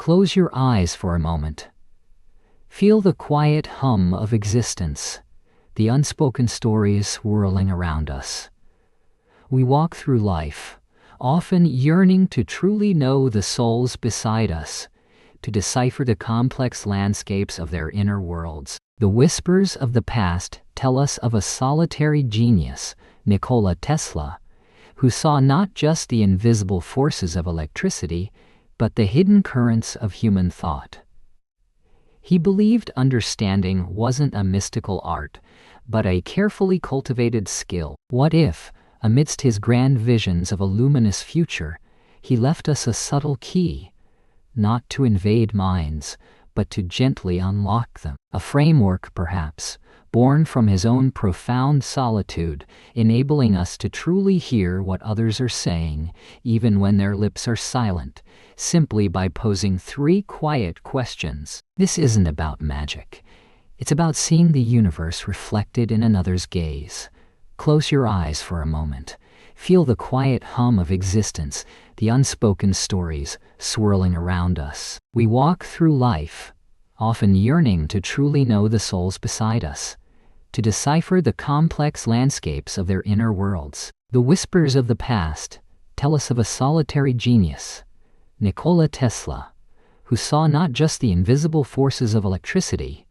Close your eyes for a moment. Feel the quiet hum of existence, the unspoken stories swirling around us. We walk through life, often yearning to truly know the souls beside us, to decipher the complex landscapes of their inner worlds. The whispers of the past tell us of a solitary genius, Nikola Tesla, who saw not just the invisible forces of electricity, but the hidden currents of human thought. He believed understanding wasn't a mystical art, but a carefully cultivated skill. What if, amidst his grand visions of a luminous future, he left us a subtle key, not to invade minds, but to gently unlock them? A framework, perhaps, born from his own profound solitude, enabling us to truly hear what others are saying, even when their lips are silent, simply by posing 3 quiet questions. This isn't about magic. It's about seeing the universe reflected in another's gaze. Close your eyes for a moment. Feel the quiet hum of existence, the unspoken stories swirling around us. We walk through life, often yearning to truly know the souls beside us, to decipher the complex landscapes of their inner worlds. The whispers of the past tell us of a solitary genius, Nikola Tesla, who saw not just the invisible forces of electricity,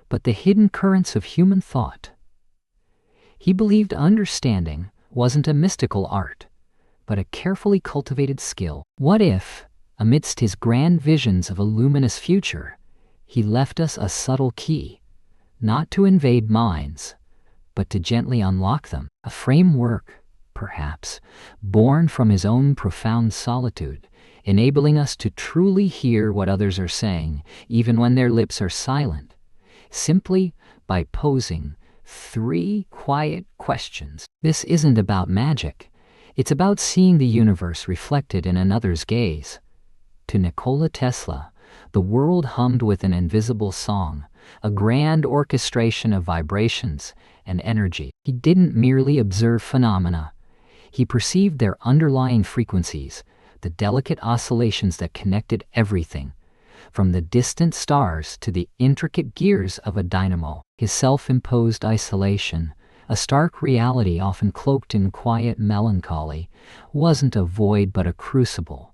but the hidden currents of human thought. He believed understanding wasn't a mystical art, but a carefully cultivated skill. What if, amidst his grand visions of a luminous future, he left us a subtle key, not to invade minds, but to gently unlock them? A framework, perhaps, born from his own profound solitude, enabling us to truly hear what others are saying, even when their lips are silent, simply by posing 3 quiet questions. This isn't about magic. It's about seeing the universe reflected in another's gaze. To Nikola Tesla, the world hummed with an invisible song, a grand orchestration of vibrations and energy. He didn't merely observe phenomena. He perceived their underlying frequencies, the delicate oscillations that connected everything, from the distant stars to the intricate gears of a dynamo. His self-imposed isolation, a stark reality often cloaked in quiet melancholy, wasn't a void but a crucible.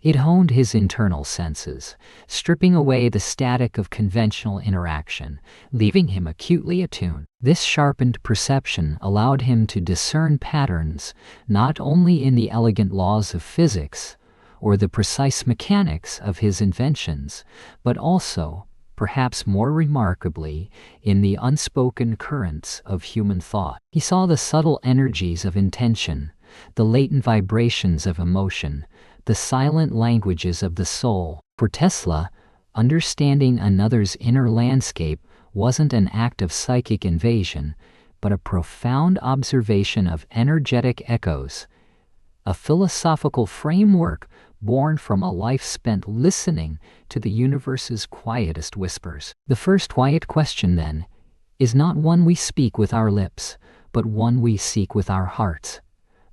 It honed his internal senses, stripping away the static of conventional interaction, leaving him acutely attuned. This sharpened perception allowed him to discern patterns not only in the elegant laws of physics or the precise mechanics of his inventions, but also, perhaps more remarkably, in the unspoken currents of human thought. He saw the subtle energies of intention, the latent vibrations of emotion, the silent languages of the soul. For Tesla, understanding another's inner landscape wasn't an act of psychic invasion, but a profound observation of energetic echoes, a philosophical framework born from a life spent listening to the universe's quietest whispers. The first quiet question, then, is not one we speak with our lips, but one we seek with our hearts,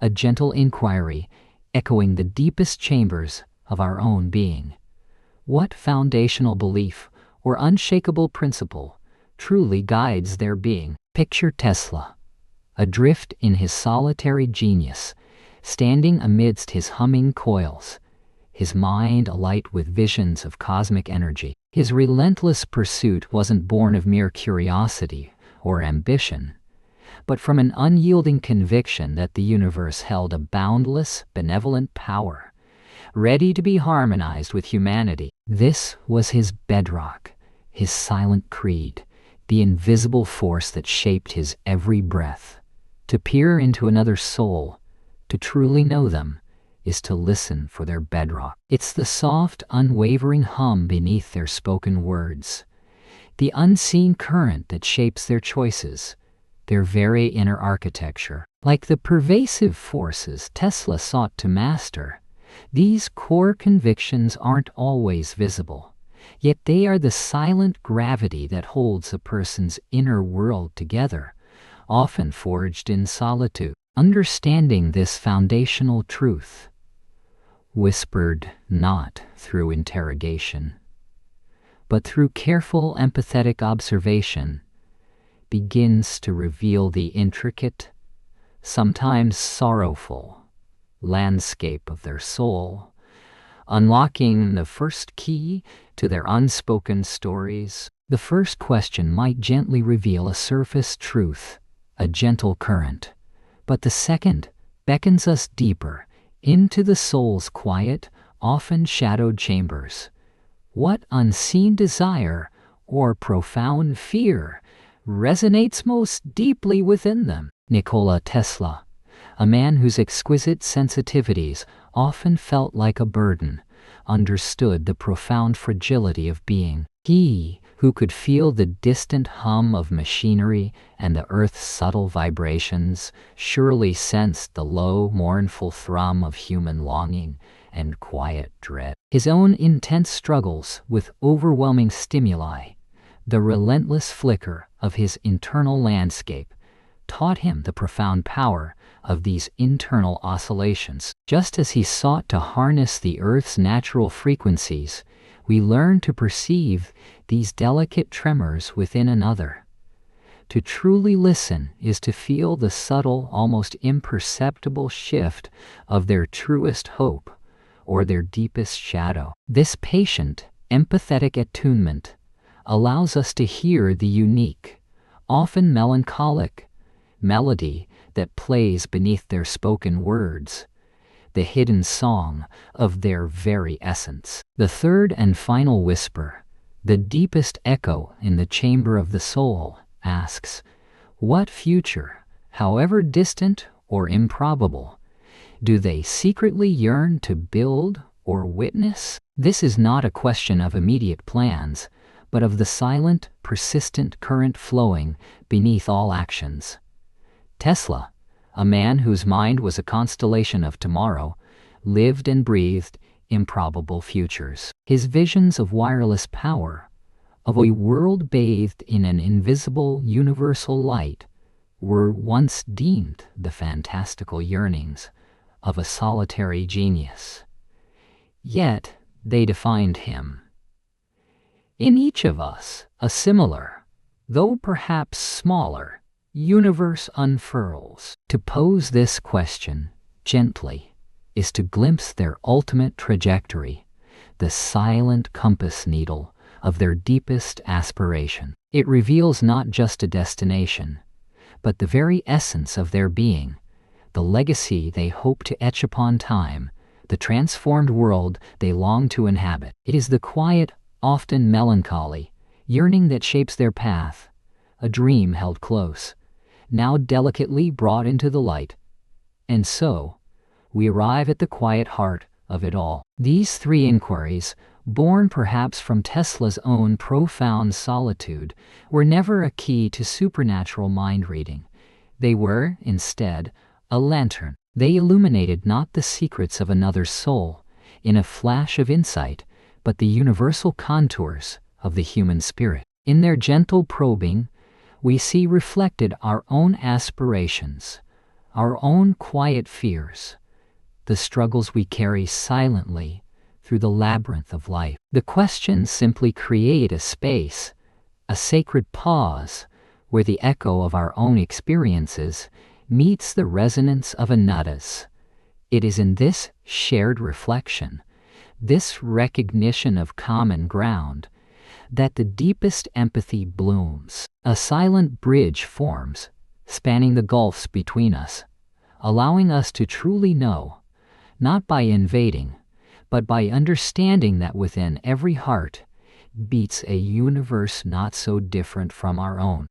a gentle inquiry echoing the deepest chambers of our own being. What foundational belief or unshakable principle truly guides their being? Picture Tesla, adrift in his solitary genius, standing amidst his humming coils, his mind alight with visions of cosmic energy. His relentless pursuit wasn't born of mere curiosity or ambition, but from an unyielding conviction that the universe held a boundless, benevolent power, ready to be harmonized with humanity. This was his bedrock, his silent creed, the invisible force that shaped his every breath. To peer into another soul, to truly know them, is to listen for their bedrock. It's the soft, unwavering hum beneath their spoken words, the unseen current that shapes their choices, their very inner architecture. Like the pervasive forces Tesla sought to master, these core convictions aren't always visible, yet they are the silent gravity that holds a person's inner world together, often forged in solitude. Understanding this foundational truth, whispered not through interrogation, but through careful empathetic observation, begins to reveal the intricate, sometimes sorrowful, landscape of their soul, unlocking the first key to their unspoken stories. The first question might gently reveal a surface truth, a gentle current, but the second beckons us deeper into the soul's quiet, often shadowed chambers. What unseen desire or profound fear resonates most deeply within them? Nikola Tesla, a man whose exquisite sensitivities often felt like a burden, understood the profound fragility of being. He, who could feel the distant hum of machinery and the earth's subtle vibrations, surely sensed the low, mournful thrum of human longing and quiet dread. His own intense struggles with overwhelming stimuli, the relentless flicker of his internal landscape, taught him the profound power of these internal oscillations. Just as he sought to harness the Earth's natural frequencies, we learn to perceive these delicate tremors within another. To truly listen is to feel the subtle, almost imperceptible shift of their truest hope or their deepest shadow. This patient, empathetic attunement allows us to hear the unique, often melancholic, melody that plays beneath their spoken words, the hidden song of their very essence. The third and final whisper, the deepest echo in the chamber of the soul, asks, what future, however distant or improbable, do they secretly yearn to build or witness? This is not a question of immediate plans, but of the silent, persistent current flowing beneath all actions. Tesla, a man whose mind was a constellation of tomorrow, lived and breathed improbable futures. His visions of wireless power, of a world bathed in an invisible universal light, were once deemed the fantastical yearnings of a solitary genius. Yet they defined him. In each of us, a similar, though perhaps smaller, universe unfurls. To pose this question gently is to glimpse their ultimate trajectory, the silent compass needle of their deepest aspiration. It reveals not just a destination, but the very essence of their being, the legacy they hope to etch upon time, the transformed world they long to inhabit. It is the quiet, often melancholy, yearning that shapes their path, a dream held close, now delicately brought into the light. And so, we arrive at the quiet heart of it all. These three inquiries, born perhaps from Tesla's own profound solitude, were never a key to supernatural mind reading. They were, instead, a lantern. They illuminated not the secrets of another's soul in a flash of insight, but the universal contours of the human spirit. In their gentle probing, we see reflected our own aspirations, our own quiet fears, the struggles we carry silently through the labyrinth of life. The questions simply create a space, a sacred pause, where the echo of our own experiences meets the resonance of another's. It is in this shared reflection, this recognition of common ground, that the deepest empathy blooms. A silent bridge forms, spanning the gulfs between us, allowing us to truly know, not by invading, but by understanding that within every heart beats a universe not so different from our own.